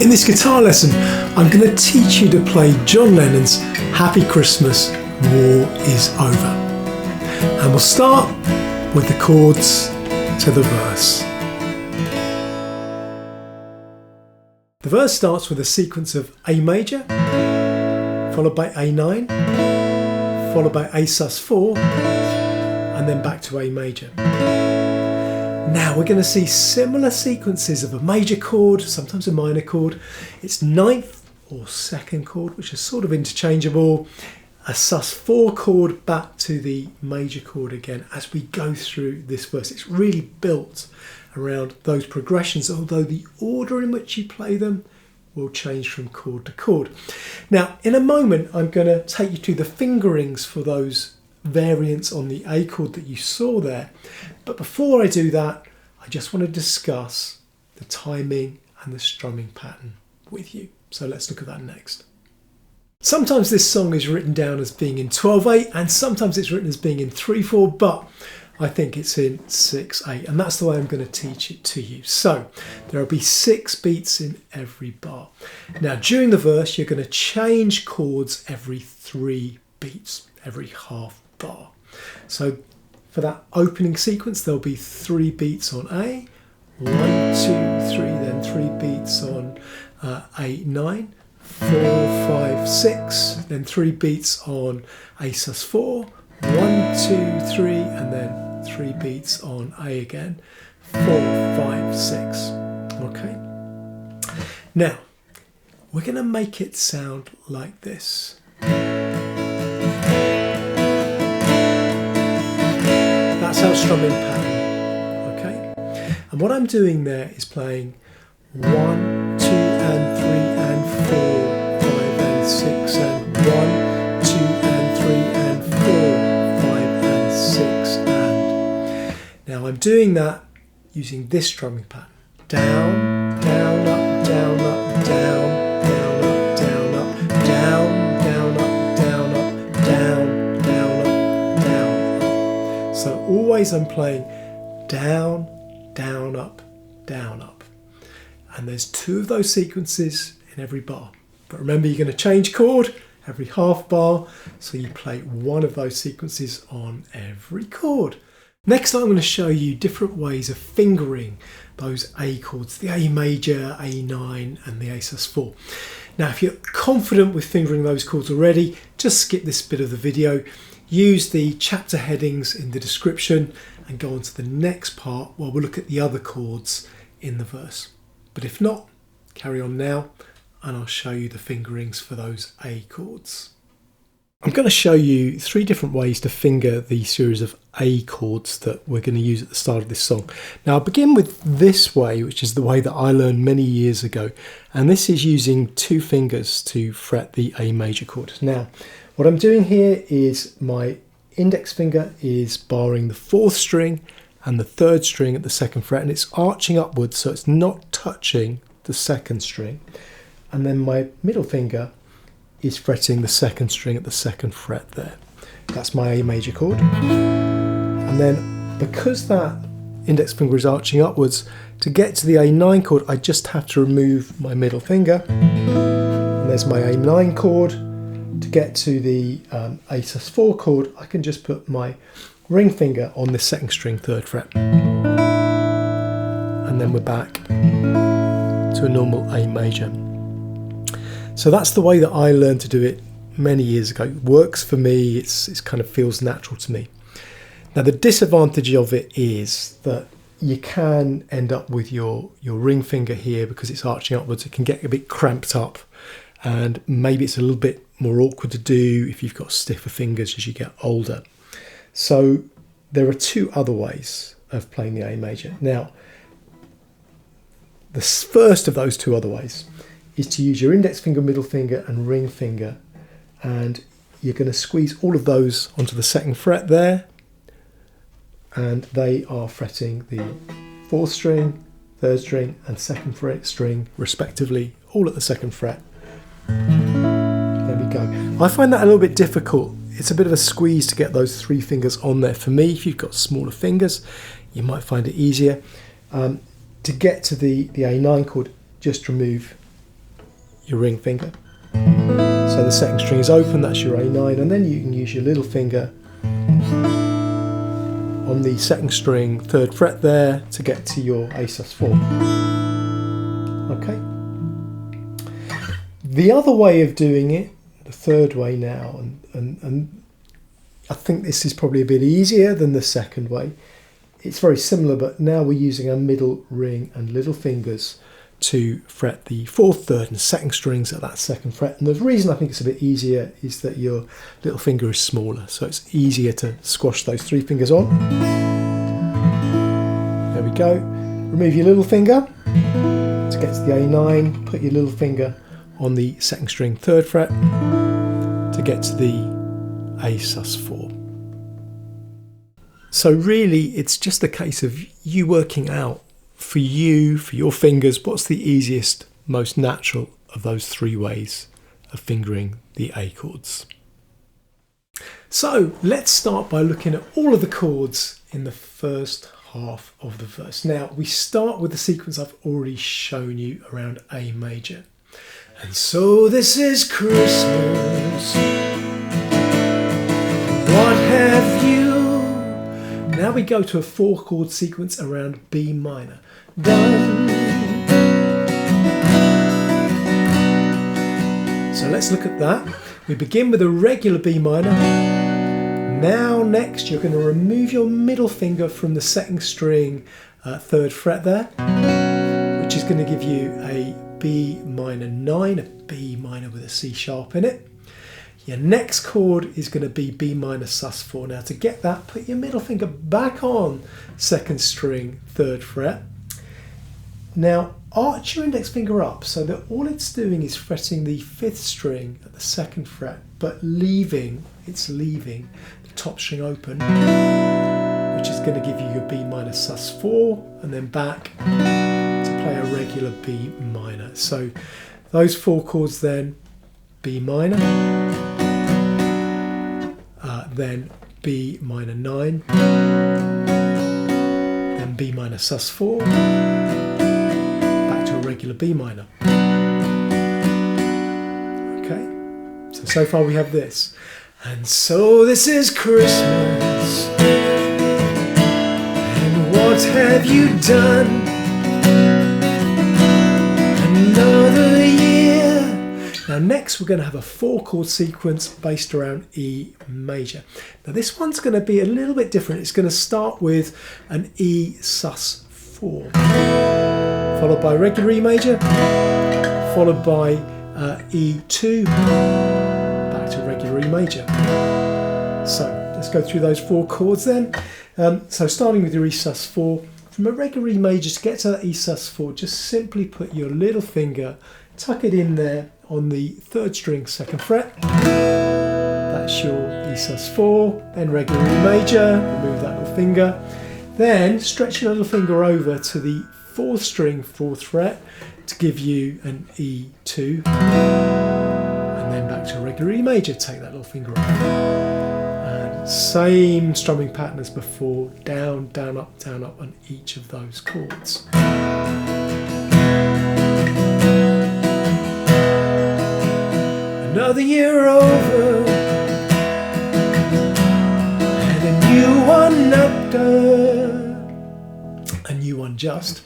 In this guitar lesson, I'm going to teach you to play John Lennon's Happy Christmas, War is Over. And we'll start with the chords to the verse. The verse starts with a sequence of A major, followed by A9, followed by A sus4, and then back to A major. Now we're going to see similar sequences of a major chord, sometimes a minor chord, its ninth or second chord, which is sort of interchangeable, a sus4 chord back to the major chord again as we go through this verse. It's really built around those progressions, although the order in which you play them will change from chord to chord. Now in a moment I'm going to take you to the fingerings for those variants on the A chord that you saw there. But before I do that, I just want to discuss the timing and the strumming pattern with you. So let's look at that next. Sometimes this song is written down as being in 12/8 and sometimes it's written as being in 3/4, but I think it's in 6/8, and that's the way I'm going to teach it to you. So there will be 6 beats in every bar. Now during the verse you're going to change chords every 3 beats, every half bar. So for that opening sequence there'll be 3 beats on A, 1, 2, 3, then 3 beats on A9, 4, 5, 6, then 3 beats on A sus4, 1, 2, 3, and then 3 beats on A again, 4, 5, 6. Okay. Now we're going to make it sound like this. That's our strumming pattern. Okay. And what I'm doing there is playing 1, 2 and 3 and 4, 5 and 6 and 1, 2 and 3 and 4, 5 and 6 and. Now I'm doing that using this strumming pattern. Down, down, up, down, up, down, down, up, down, up, down, down, up, down, up, down, down, up, down, up. So always I'm playing down, down, up, down, up. And there's 2 of those sequences in every bar. But remember, you're going to change chord every half bar, so you play 1 of those sequences on every chord. Next I'm going to show you different ways of fingering those A chords, the A major, A9 and the A sus4. Now if you're confident with fingering those chords already, just skip this bit of the video, use the chapter headings in the description and go on to the next part where we'll look at the other chords in the verse. But if not, carry on now and I'll show you the fingerings for those A chords. I'm going to show you 3 different ways to finger the series of A chords that we're going to use at the start of this song. Now I'll begin with this way, which is the way that I learned many years ago, and this is using 2 fingers to fret the A major chord. Now what I'm doing here is my index finger is barring the 4th string and the 3rd string at the 2nd fret, and it's arching upwards so it's not touching the 2nd string, and then my middle finger is fretting the 2nd string at the 2nd fret there. That's my A major chord. And then because that index finger is arching upwards, to get to the A9 chord I just have to remove my middle finger, and there's my A9 chord. To get to the A sus4 chord I can just put my ring finger on the 2nd string 3rd fret, and then we're back to a normal A major. So that's the way that I learned to do it many years ago. It works for me, it's kind of feels natural to me. Now the disadvantage of it is that you can end up with your ring finger here, because it's arching upwards, it can get a bit cramped up, and maybe it's a little bit more awkward to do if you've got stiffer fingers as you get older. So there are 2 other ways of playing the A major. Now the first of those 2 other ways is to use your index finger, middle finger and ring finger, and you're going to squeeze all of those onto the 2nd fret there, and they are fretting the 4th string, 3rd string and 2nd fret string respectively, all at the 2nd fret. There we go. I find that a little bit difficult. It's a bit of a squeeze to get those 3 fingers on there. For me, if you've got smaller fingers, you might find it easier. To get to the A9 chord, just remove your ring finger. So the second string is open, that's your A9, and then you can use your little finger on the second string, 3rd fret there, to get to your A sus4. Okay. The other way of doing it, the third way now, and I think this is probably a bit easier than the second way. It's very similar, but now we're using our middle ring and little fingers to fret the 4th, 3rd and 2nd strings at that 2nd fret. And the reason I think it's a bit easier is that your little finger is smaller, so it's easier to squash those 3 fingers on. There we go. Remove your little finger to get to the A9, put your little finger on the 2nd string, 3rd fret to get to the A sus4. So really it's just a case of you working out for you, for your fingers, what's the easiest, most natural of those 3 ways of fingering the A chords. So let's start by looking at all of the chords in the first half of the verse. Now we start with the sequence I've already shown you around A major. And so this is Christmas, what have you? Now we go to a 4 chord sequence around B minor. Done. So let's look at that. We begin with a regular B minor. Now next you're going to remove your middle finger from the 2nd string, 3rd fret there, which is going to give you a B minor 9, a B minor with a C sharp in it. Your next chord is going to be B minor sus4. Now to get that, put your middle finger back on 2nd string, 3rd fret. Now arch your index finger up so that all it's doing is fretting the 5th string at the 2nd fret, but it's leaving the top string open, which is going to give you your B minor sus4, and then back to play a regular B minor. So those 4 chords then, B minor, then B minor 9, then B minor sus4, back to a regular B minor. Okay, so far we have this. And so this is Christmas, and what have you done? Another year. Now next we're going to have a 4 chord sequence based around E major. Now this one's going to be a little bit different. It's going to start with an E sus4, followed by regular E major, followed by E2, back to regular E major. So let's go through those 4 chords then. So starting with your E sus4, from a regular E major to get to that E sus4, just simply put your little finger, tuck it in there on the 3rd string, 2nd fret. That's your E sus4, then regular E major, remove that little finger. Then stretch your little finger over to the 4th string, 4th fret to give you an E2. And then back to a regular E major, take that little finger off. And same strumming pattern as before, down, down, up on each of those chords. Another year over, and a new one after, a new one just.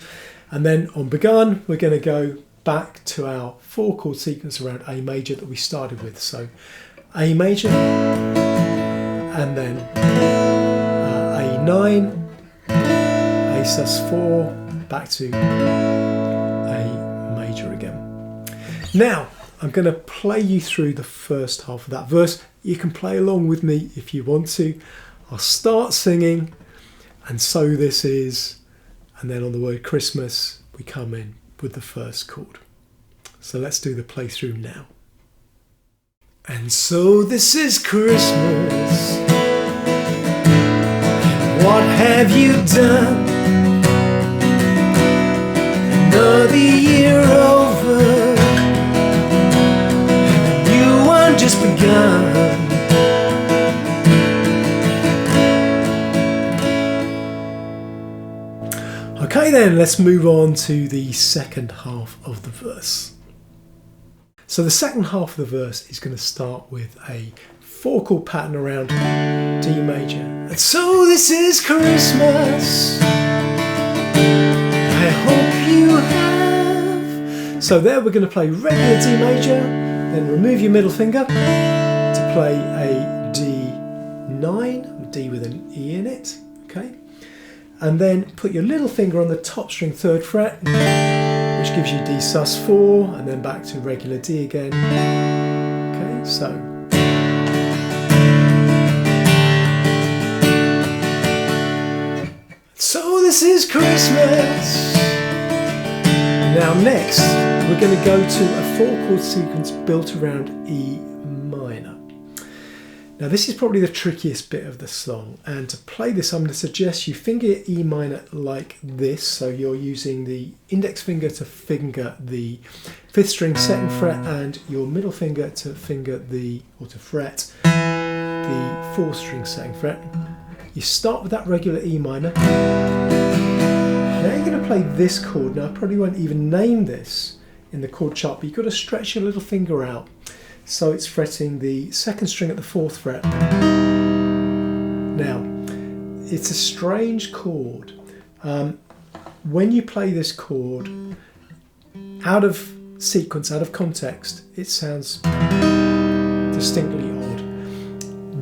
And then on begun, we're going to go back to our 4 chord sequence around A major that we started with. So A major, and then A9, A sus4, back to A major again. Now, I'm going to play you through the first half of that verse. You can play along with me if you want to. I'll start singing, and so this is, and then on the word Christmas, we come in with the first chord. So let's do the playthrough now. And so this is Christmas, and what have you done? Another year over, just begun. Okay then, let's move on to the second half of the verse. So the second half of the verse is going to start with a 4-chord pattern around D major. And so this is Christmas, I hope you have. So there we're going to play regular D major, then remove your middle finger to play a D9, D with an E in it, okay? And then put your little finger on the top string 3rd fret, which gives you D sus4, and then back to regular D again. Okay, so. So this is Christmas. Now next, we're going to go to a 4-chord sequence built around E minor. Now this is probably the trickiest bit of the song, and to play this I'm going to suggest you finger E minor like this, so you're using the index finger to finger the 5th string 2nd fret and your middle finger to finger the, or to fret, the 4th string 2nd fret. You start with that regular E minor. Now you're going to play this chord. Now I probably won't even name this in the chord chart, but you've got to stretch your little finger out. So it's fretting the 2nd string at the 4th fret. Now, it's a strange chord. When you play this chord, out of sequence, out of context, it sounds distinctly odd.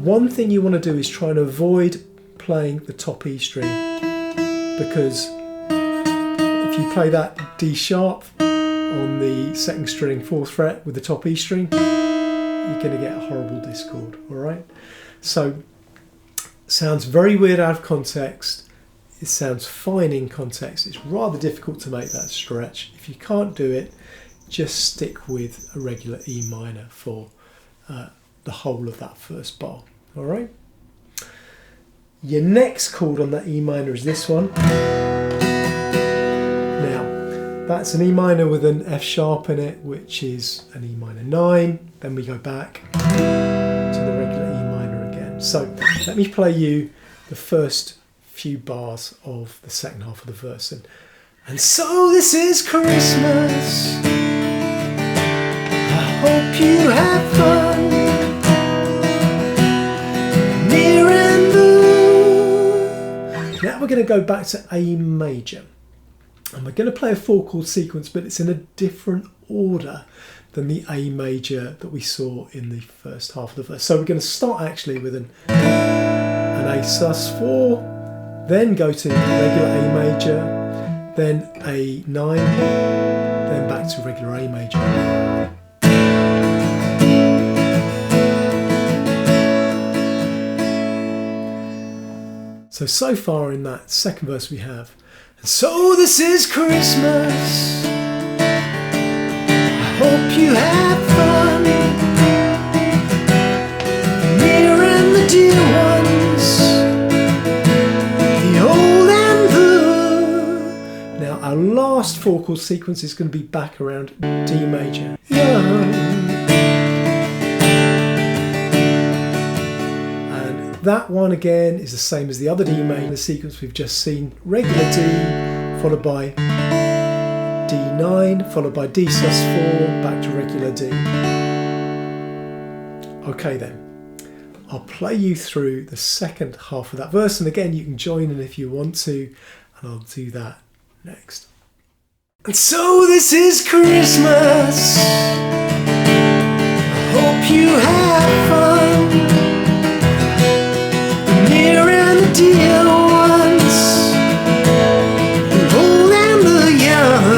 One thing you want to do is try and avoid playing the top E string, because if you play that D sharp on the 2nd string 4th fret with the top E string, you're going to get a horrible discord, all right? So, sounds very weird out of context. It sounds fine in context. It's rather difficult to make that stretch. If you can't do it, just stick with a regular E minor for the whole of that first bar, all right? Your next chord on that E minor is this one. Now, that's an E minor with an F sharp in it, which is an E minor 9. Then we go back to the regular E minor again. So let me play you the first few bars of the second half of the verse. And so this is Christmas, I hope you have fun, near and blue. Now we're going to go back to A major. And we're going to play a 4-chord sequence, but it's in a different order than the A major that we saw in the first half of the verse. So we're going to start actually with an A sus4, then go to regular A major, then A9, then back to regular A major. So far in that second verse we have, and so this is Christmas, I hope you have fun, near and the dear ones, the old and the. Now our last 4-chord sequence is going to be back around D major. And that one again is the same as the other D major sequence we've just seen. Regular D, followed by D9, followed by D sus4, back to regular D. Okay then, I'll play you through the second half of that verse, and again you can join in if you want to, and I'll do that next. And so this is Christmas, I hope you have fun, near and the dear ones, the old and the young.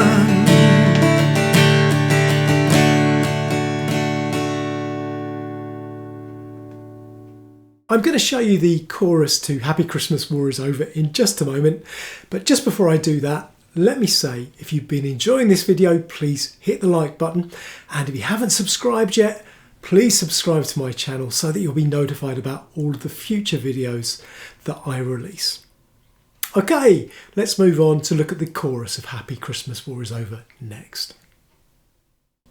I'm going to show you the chorus to Happy Christmas, War is Over in just a moment, but just before I do that, let me say, if you've been enjoying this video, please hit the like button, and if you haven't subscribed yet, please subscribe to my channel so that you'll be notified about all of the future videos that I release. Okay, let's move on to look at the chorus of Happy Christmas, War is Over next.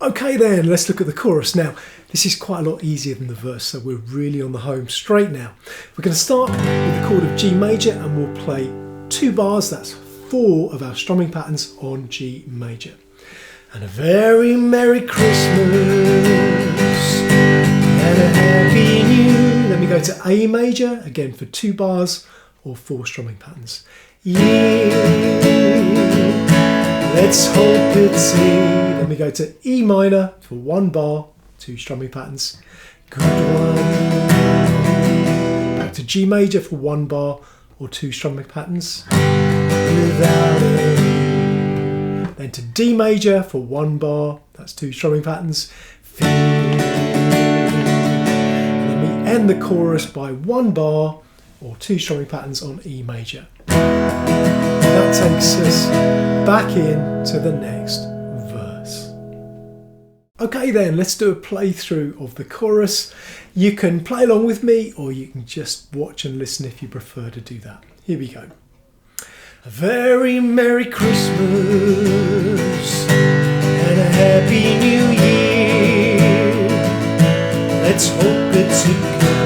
Okay then, let's look at the chorus. Now, this is quite a lot easier than the verse, so we're really on the home straight now. We're going to start with the chord of G major, and we'll play 2 bars, that's 4 of our strumming patterns on G major. and a very Merry Christmas and a Happy New. Let me go to A major, again for 2 bars or 4 strumming patterns. Yeah, let's hope it's E. Let me go to E minor for 1 bar, 2 strumming patterns. Good one. Back to G major for 1 bar or 2 strumming patterns. Without A. Then to D major for 1 bar, that's 2 strumming patterns. Let me end the chorus by 1 bar or 2 strumming patterns on E major. That takes us back in to the next verse. Okay then, let's do a playthrough of the chorus. You can play along with me or you can just watch and listen if you prefer to do that. Here we go. A very Merry Christmas and a Happy New Year. Let's hope it's a good